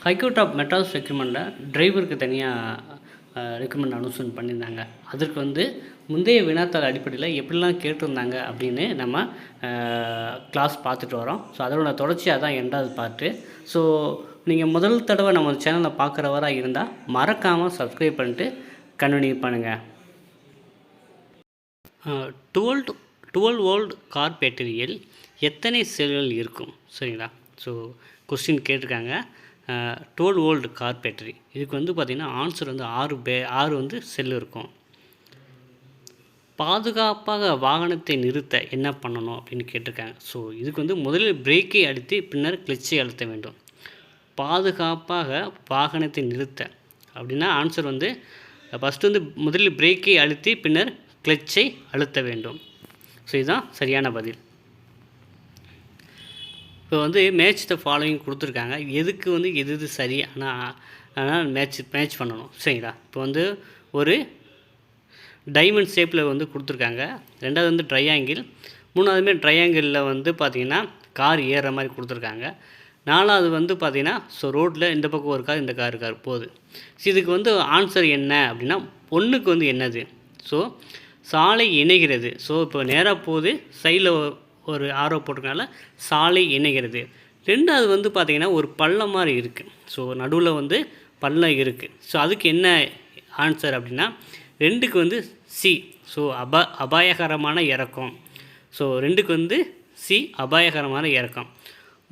High court of Madras ரெக்ரூட்மெண்ட்டில் டிரைவருக்கு தனியாக recruitment announcement பண்ணியிருந்தாங்க. அதற்கு வந்து முந்தைய வினாத்தாள் அடிப்படையில் எப்படிலாம் கேட்டிருந்தாங்க அப்படின்னு நம்ம கிளாஸ் பார்த்துட்டு வரோம். ஸோ அதோட தொடர்ச்சியாக தான் 2வது பார்ட்டு. ஸோ நீங்கள் முதல் தடவை நம்ம சேனலை பார்க்குறவராக இருந்தால் மறக்காமல் சப்ஸ்கிரைப் பண்ணிட்டு கண்டினியூ பண்ணுங்கள். 12 வோல்ட் கார் பேட்டரியில் எத்தனை செல்கள் இருக்கும்? சரிங்களா? ஸோ கொஸ்டின் கேட்டிருக்காங்க. 12 வோல்ட் கார் பேட்டரி, இதுக்கு வந்து பார்த்திங்கன்னா ஆன்சர் வந்து 6 வந்து செல் இருக்கும். பாதுகாப்பாக வாகனத்தை நிறுத்த என்ன பண்ணணும் அப்படின்னு கேட்டிருக்காங்க. ஸோ இதுக்கு வந்து முதலில் பிரேக்கை அழுத்தி பின்னர் கிளச்சை அழுத்த வேண்டும். பாதுகாப்பாக வாகனத்தை நிறுத்த அப்படின்னா ஆன்சர் வந்து ஃபஸ்ட்டு வந்து முதலில் பிரேக்கை அழுத்தி பின்னர் கிளச்சை அழுத்த வேண்டும். ஸோ இதுதான் சரியான பதில். இப்போ வந்து மேட்ச் த ஃபாலோவிங் கொடுத்துருக்காங்க. எதுக்கு வந்து எது சரி ஆனால் மேட்ச் பண்ணணும். சரிங்களா? இப்போ வந்து ஒரு டைமண்ட் ஷேப்பில் வந்து கொடுத்துருக்காங்க. 2வது வந்து ட்ரையாங்கிள், 3வதுமே ட்ரையாங்கிளில் வந்து பார்த்திங்கன்னா கார் ஏறுற மாதிரி கொடுத்துருக்காங்க. 4வது வந்து பார்த்திங்கன்னா ஸோ ரோட்டில் இந்த பக்கம் ஒரு கார் இந்த கார் போகுது. ஸோ இதுக்கு வந்து ஆன்சர் என்ன அப்படின்னா 1க்கு வந்து என்னது? ஸோ சாலை இணைகிறது. ஸோ இப்போ நேராக போகுது, சைடில் ஒரு ஆரோ போட்டிருக்கனால சாலை இணைகிறது. 2வது வந்து பார்த்திங்கன்னா ஒரு பள்ளம் மாதிரி இருக்குது. ஸோ நடுவில் வந்து பள்ளம் இருக்குது. ஸோ அதுக்கு என்ன ஆன்சர் அப்படின்னா 2க்கு வந்து சி. ஸோ அபாயகரமான இறக்கம். ஸோ 2க்கு வந்து சி அபாயகரமான இறக்கம்.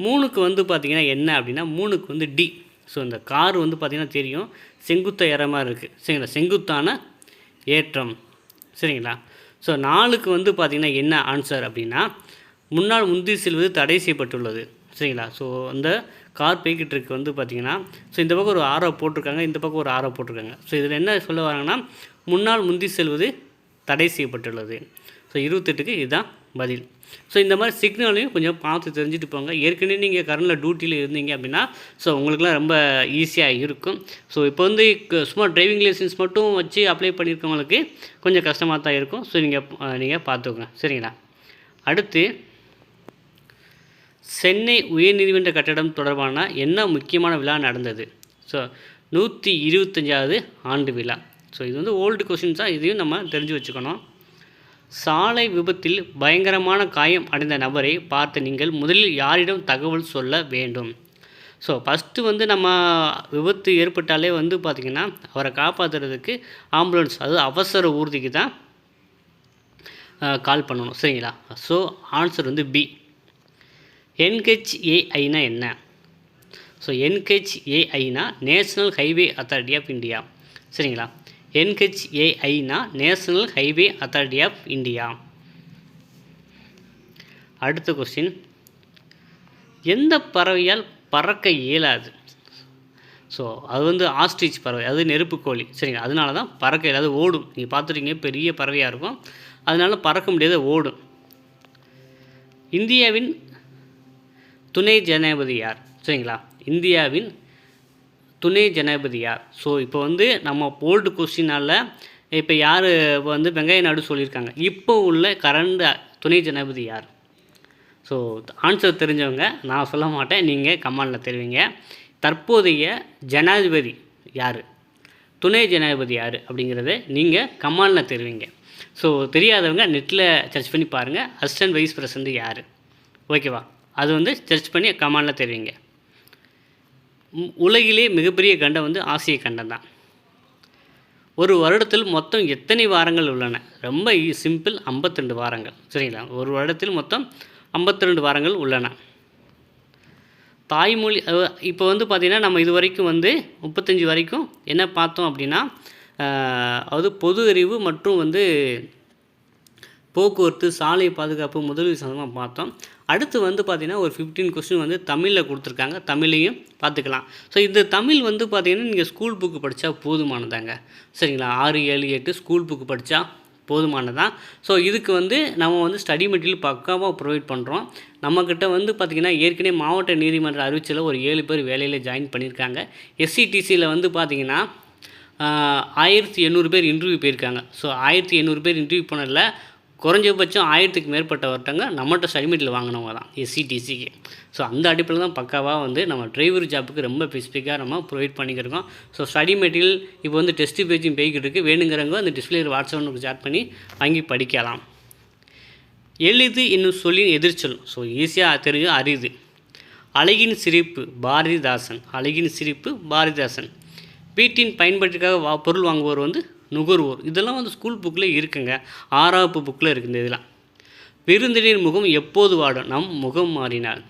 3க்கு வந்து பார்த்திங்கன்னா என்ன அப்படின்னா 3க்கு வந்து டி. ஸோ இந்த கார் வந்து பார்த்திங்கன்னா தெரியும் செங்குத்த ஏற மாதிரி இருக்குது. சரிங்களா? செங்குத்தான ஏற்றம். சரிங்களா? ஸோ 4க்கு வந்து பார்த்திங்கன்னா என்ன ஆன்சர் அப்படின்னா முன்னால் முந்தி செல்வது தடை செய்யப்பட்டுள்ளது. சரிங்களா? ஸோ அந்த கார் போய்கிட்டு இருக்கு வந்து பார்த்திங்கன்னா ஸோ இந்த பக்கம் ஒரு ஆரோ போட்டிருக்காங்க, இந்த பக்கம் ஒரு ஆரோ போட்டிருக்காங்க. ஸோ இதில் என்ன சொல்ல வராங்கன்னா முன்னால் முந்தி செல்வது தடை செய்யப்பட்டுள்ளது. ஸோ 28க்கு இதுதான் பதில். ஸோ இந்த மாதிரி சிக்னலையும் கொஞ்சம் பார்த்து தெரிஞ்சுட்டு போங்க. ஏற்கனவே நீங்கள் கரண்டில் டியூட்டியில் இருந்தீங்க அப்படின்னா ஸோ உங்களுக்குலாம் ரொம்ப ஈஸியாக இருக்கும். ஸோ இப்போ வந்து சும்மா டிரைவிங் லைசன்ஸ் மட்டும் வச்சு அப்ளை பண்ணியிருக்கவங்களுக்கு கொஞ்சம் கஷ்டமாக தான் இருக்கும். ஸோ நீங்கள் பார்த்துக்கோங்க. சரிங்களா? அடுத்து சென்னை உயர்நீதிமன்ற கட்டடம் தொடர்பான என்ன முக்கியமான விழா நடந்தது? ஸோ 125வது ஆண்டு விழா. ஸோ இது வந்து ஓல்டு கொஸ்டின்ஸ் தான், இதையும் நம்ம தெரிஞ்சு வச்சுக்கணும். சாலை விபத்தில் பயங்கரமான காயம் அடைந்த நபரை பார்த்து நீங்கள் முதலில் யாரிடம் தகவல் சொல்ல வேண்டும்? ஸோ ஃபஸ்ட்டு வந்து நம்ம விபத்து ஏற்பட்டாலே வந்து பார்த்திங்கன்னா அவரை காப்பாற்றுறதுக்கு ஆம்புலன்ஸ், அதாவது அவசர ஊர்திக்கு தான் கால் பண்ணணும். சரிங்களா? ஸோ ஆன்சர் வந்து பி. NHAIனா என்ன? ஸோ NHAIனா national highway authority of India. சரிங்களா? NHAIனா national highway authority of India. அடுத்த கொஸ்டின், எந்த பறவையால் பறக்க இயலாது? ஸோ அது வந்து ஆஸ்ட்ரிச் பறவை, அது நெருப்புக்கோழி. சரிங்களா? அதனால தான் பறக்க இயலாது, ஓடும். நீங்கள் பார்த்துருக்கீங்க, பெரிய பறவையாக இருக்கும், அதனால பறக்க முடியாத, ஓடும். இந்தியாவின் துணை ஜனாதிபதி யார்? சரிங்களா? இந்தியாவின் துணை ஜனாதிபதி யார்? ஸோ இப்போ வந்து நம்ம ஓல்டு கொஸ்டினால் இப்போ யார் வந்து வெங்கைய நாயுடு சொல்லியிருக்காங்க. இப்போ உள்ள கரண்ட் துணை ஜனாதிபதி யார்? ஸோ ஆன்சர் தெரிஞ்சவங்க, நான் சொல்ல மாட்டேன், நீங்கள் கமெண்டில் தெரிவிங்க. தற்போதைய ஜனாதிபதி யார், துணை ஜனாதிபதி யார் அப்படிங்கிறத நீங்கள் கமெண்டில் தெரிவிங்க. ஸோ தெரியாதவங்க நெட்டில் சர்ச் பண்ணி பாருங்கள், அசிஸ்டன்ட் வைஸ் பிரசிடென்ட் யார். ஓகேவா? அது வந்து சர்ச் பண்ணி கமெண்டில் தெரிவிங்க. உலகிலே மிகப்பெரிய கண்டம் வந்து ஆசிய கண்டம் தான். ஒரு வருடத்தில் மொத்தம் எத்தனை வாரங்கள் உள்ளன? ரொம்ப சிம்பிள், 52 வாரங்கள். சரிங்களா? ஒரு வருடத்தில் மொத்தம் 52 வாரங்கள் உள்ளன. தாய்மொழி இப்போ வந்து பார்த்திங்கன்னா நம்ம இது வரைக்கும் வந்து 35 வரைக்கும் என்ன பார்த்தோம் அப்படின்னா அது பொது அறிவு மற்றும் வந்து போக்குவரத்து, சாலை பாதுகாப்பு, முதலுதவி சம்பந்தமாக பார்த்தோம். அடுத்து வந்து பார்த்திங்கன்னா ஒரு 15 கொஸ்டின் வந்து தமிழில் கொடுத்துருக்காங்க, தமிழையும் பார்த்துக்கலாம். ஸோ இந்த தமிழ் வந்து பார்த்திங்கன்னா நீங்கள் ஸ்கூல் புக்கு படித்தா போதுமானதாங்க. சரிங்களா? 6, 7, 8 ஸ்கூல் புக்கு படித்தா போதுமானதான். ஸோ இதுக்கு வந்து நம்ம வந்து ஸ்டடி மெட்டீரியல் பக்காவாக ப்ரொவைட் பண்ணுறோம். நம்மக்கிட்ட வந்து பார்த்திங்கன்னா ஏற்கனவே மாவட்ட நீதிமன்ற அறிவிச்சில் ஒரு 7 பேர் வேலையில் ஜாயின் பண்ணியிருக்காங்க. SCTCயில் வந்து பார்த்திங்கன்னா 1800 பேர் இன்டர்வியூ போயிருக்காங்க. ஸோ 1800 பேர் இன்டர்வியூ போனதில் குறைஞ்சபட்சம் 1000க்கு மேற்பட்டவர்கிட்டங்க நம்மகிட்ட ஸ்டடி மெட்டீரியல் வாங்கினவங்க தான் SCTCக்கு. ஸோ அந்த அடிப்படையில் தான் பக்காவாக வந்து நம்ம டிரைவர் ஜாப்புக்கு ரொம்ப ஸ்பெசிஃபிக்காக நம்ம ப்ரொவைட் பண்ணிக்கிருக்கோம். ஸோ ஸ்டடி மெட்டீரியல் இப்போ வந்து டெஸ்ட் பேஜும் போய்கிட்டு இருக்குது. வேணுங்கிறவங்க அந்த டிஸ்பிளேயில் வாட்ஸ்அப் சாட் பண்ணி வாங்கி படிக்கலாம். எளிது என்னும் சொல்லின் எதிர்ச்சொல். ஸோ ஈஸியாக தெரிஞ்சு அரிது. அழகின் சிரிப்பு பாரதிதாசன். அழகின் சிரிப்பு பாரதிதாசன். வீட்டின் பயன்பாட்டுக்காக பொருள் வாங்குவோர் வந்து நுகர்வோர். இதெல்லாம் வந்து ஸ்கூல் புக்கில் இருக்குங்க. 6வது புக்கில் இருக்குது இதெல்லாம். விருந்தினர் முகம் எப்போது வாடும்? நம் முகம் மாறினார்.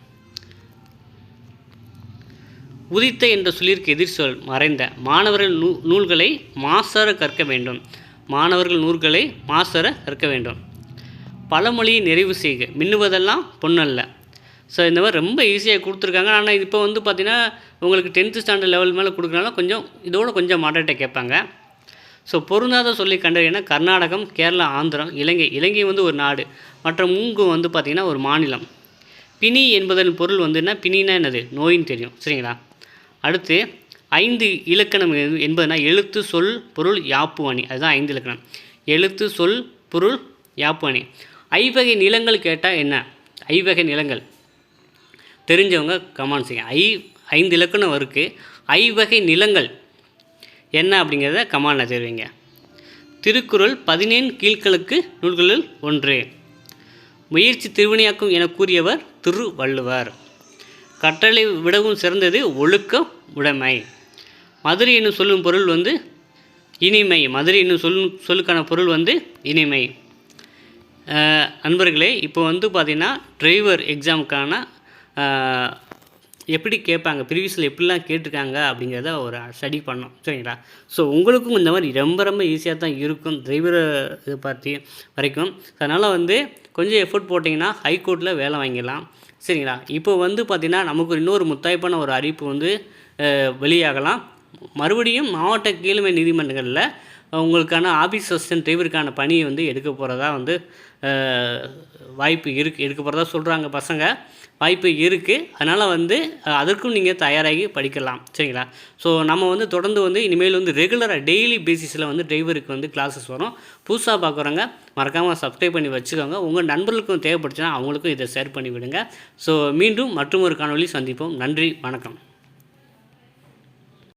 உதித்த என்ற சொல்லிற்கு எதிர்ச்சொல் மறைந்த. மாணவர்கள் நூல்களை மாசற கற்க வேண்டும். மாணவர்கள் நூல்களை மாசற கற்க வேண்டும். பழமொழியை நிறைவு செய்க. மின்னுவதெல்லாம் பொன்னல்ல. ஸோ இந்த மாதிரி ரொம்ப ஈஸியாக கொடுத்துருக்காங்க. ஆனால் இப்போ வந்து பார்த்திங்கன்னா உங்களுக்கு 10th ஸ்டாண்டர்ட் லெவல் மேலே கொடுக்குறனால கொஞ்சம் இதோட கொஞ்சம் மாடர்ட்டை கேட்பாங்க. ஸோ பொருந்தாத சொல்லி கண்டறியனா கர்நாடகம், கேரளா, ஆந்திரம், இலங்கை. இலங்கை வந்து ஒரு நாடு. மற்ற மூங்கு வந்து பார்த்திங்கன்னா ஒரு மாநிலம். பிணி என்பதன் பொருள் வந்துன்னா பிணினா என்னது? நோயின்னு தெரியும். சரிங்களா? அடுத்து 5 இலக்கணம் என்பதுனா எழுத்து, சொல், பொருள், யாப்பு, அணி. அதுதான் 5 இலக்கணம். எழுத்து, சொல், பொருள், யாப்பு, அணி. ஐவகை நிலங்கள் கேட்டால் என்ன? ஐவகை நிலங்கள் தெரிஞ்சவங்க கமெண்ட் செய்யுங்க. 5 இலக்கணம் இருக்குது. ஐவகை நிலங்கள் என்ன அப்படிங்கிறத கமெண்டில் தெரிவிங்க. திருக்குறள் 17 கீழ்களுக்கு நூல்களில் ஒன்று. முயற்சி திருவினையாக்கும் என கூறியவர் திருவள்ளுவர். கற்றலை விடவும் சிறந்தது ஒழுக்கம் உடைமை. மதுரை என்னும் சொல்லும் பொருள் வந்து இனிமை. மதுரை என்னும் சொல்லுக்கான பொருள் வந்து இனிமை. நண்பர்களே, இப்போ வந்து பார்த்திங்கன்னா டிரைவர் எக்ஸாமுக்கான எப்படி கேட்பாங்க, ப்ரீவியஸில் எப்படிலாம் கேட்டிருக்காங்க அப்படிங்கிறத ஒரு ஸ்டடி பண்ணோம். சரிங்களா? ஸோ உங்களுக்கும் இந்த மாதிரி ரொம்ப ஈஸியாக தான் இருக்கும் டிரைவரை இதை பார்த்து வரைக்கும். அதனால் வந்து கொஞ்சம் எஃபோர்ட் போட்டிங்கன்னா ஹைகோர்ட்டில் வேலை வாங்கிடலாம். சரிங்களா? இப்போ வந்து பார்த்திங்கன்னா நமக்கு இன்னொரு முத்தாய்ப்பான ஒரு அறிவிப்பு வந்து வெளியாகலாம். மறுபடியும் மாவட்ட கீழ்மை நீதிமன்றங்களில் உங்களுக்கான ஆஃபீஸ் அசிஸ்டன்ட் டிரைவருக்கான பணியை வந்து எடுக்க போகிறதா வந்து வாய்ப்பு இருக்குது. எடுக்க போகிறதா சொல்கிறாங்க பசங்க. வாய்ப்பு இருக்குது. அதனால் வந்து அதற்கும் நீங்கள் தயாராகி படிக்கலாம். சரிங்களா? ஸோ நம்ம வந்து தொடர்ந்து வந்து இனிமேல் வந்து ரெகுலராக டெய்லி பேசிஸில் வந்து டிரைவருக்கு வந்து கிளாஸஸ் வரும். புதுசாக பார்க்குறவங்க மறக்காமல் சப்ஸ்கிரைப் பண்ணி வச்சுக்கோங்க. உங்கள் நண்பர்களுக்கும் தேவைப்படுச்சுன்னா அவங்களுக்கும் இதை ஷேர் பண்ணி விடுங்க. ஸோ மீண்டும் மற்றொரு காணொளி சந்திப்போம். நன்றி, வணக்கம்.